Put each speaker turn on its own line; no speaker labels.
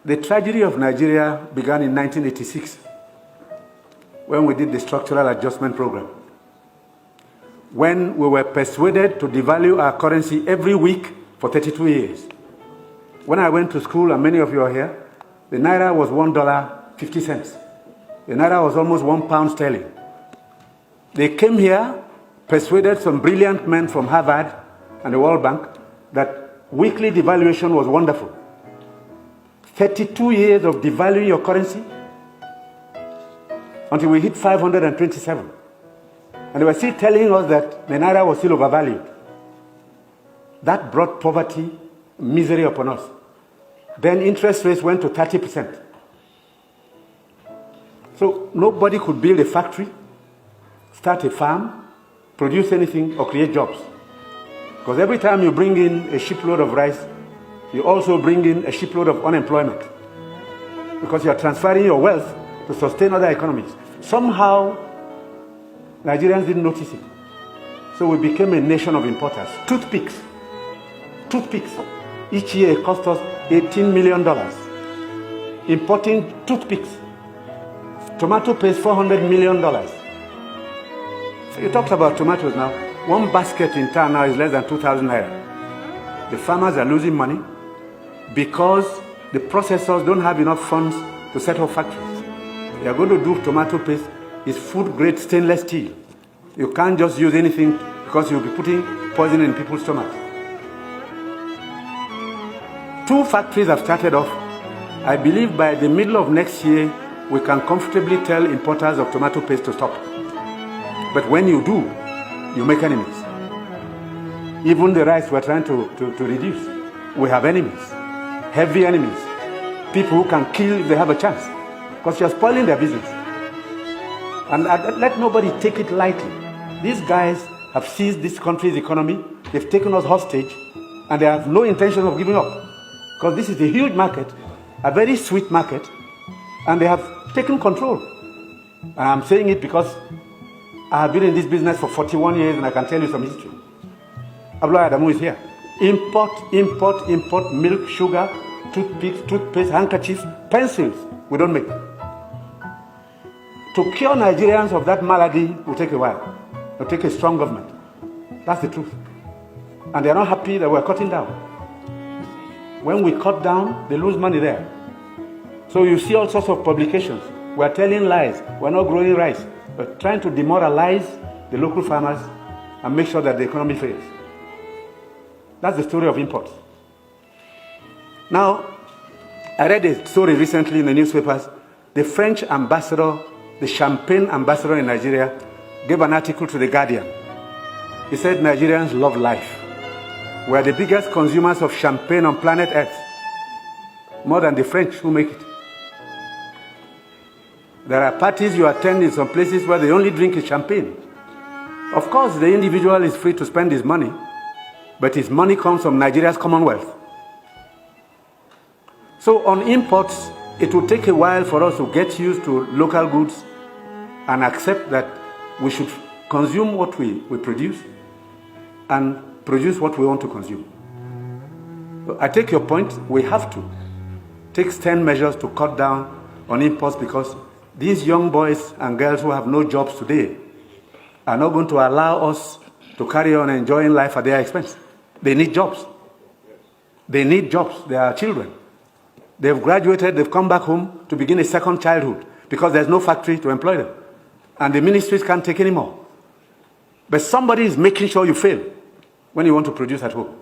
The tragedy of Nigeria began in 1986 when we did the structural adjustment program. When we were persuaded to devalue our currency every week for 32 years. When I went to school, and many of you are here, the naira was $1.50. The naira was almost £1 sterling. They came here, persuaded some brilliant men from Harvard and the World Bank that weekly devaluation was wonderful. 32 years of devaluing your currency until we hit 527. And they were still telling us that the naira was still overvalued. That brought poverty, misery upon us. Then interest rates went to 30%. So nobody could build a factory, start a farm, produce anything, or create jobs. Because every time you bring in a shipload of rice, you also bring in a shipload of unemployment. Because you are transferring your wealth to sustain other economies. Somehow, Nigerians didn't notice it. So we became a nation of importers. Toothpicks. Each year it cost us $18 million. Importing toothpicks. Tomato paste, $400 million. So you talked about tomatoes now. One basket in town now is less than 2,000 naira. The farmers are losing money because the processors don't have enough funds to set up factories. They are going to do tomato paste. It's food-grade stainless steel. You can't just use anything because you'll be putting poison in people's stomachs. 2 factories have started off. I believe by the middle of next year, we can comfortably tell importers of tomato paste to stop. But when you do, you make enemies. Even the rice we're trying to reduce. We have enemies, heavy enemies. People who can kill if they have a chance. Because you're spoiling their business. And let nobody take it lightly. These guys have seized this country's economy. They've taken us hostage. And they have no intention of giving up. Because this is a huge market, a very sweet market. And they have taken control. And I'm saying it because I have been in this business for 41 years and I can tell you some history. Abdullah Adamu is here. Import milk, sugar, toothpicks, toothpaste, handkerchiefs, pencils. We don't make. To cure Nigerians of that malady will take a while. It will take a strong government. That's the truth. And they are not happy that we're cutting down. When we cut down, they lose money there. So you see all sorts of publications. We're telling lies. We're not growing rice. We're trying to demoralize the local farmers and make sure that the economy fails. That's the story of imports. Now, I read a story recently in the newspapers. The French ambassador, the champagne ambassador in Nigeria, gave an article to The Guardian. He said Nigerians love life. We are the biggest consumers of champagne on planet Earth. More than the French who make it. There are parties you attend in some places where they only drink champagne. Of course, the individual is free to spend his money, but his money comes from Nigeria's commonwealth. So on imports, it will take a while for us to get used to local goods and accept that we should consume what we produce and produce what we want to consume. So I take your point. We have to take stern measures to cut down on imports because these young boys and girls who have no jobs today are not going to allow us to carry on enjoying life at their expense. They need jobs. They need jobs. They are children. They've graduated, they've come back home to begin a second childhood because there's no factory to employ them. And the ministries can't take any more. But somebody is making sure you fail when you want to produce at home.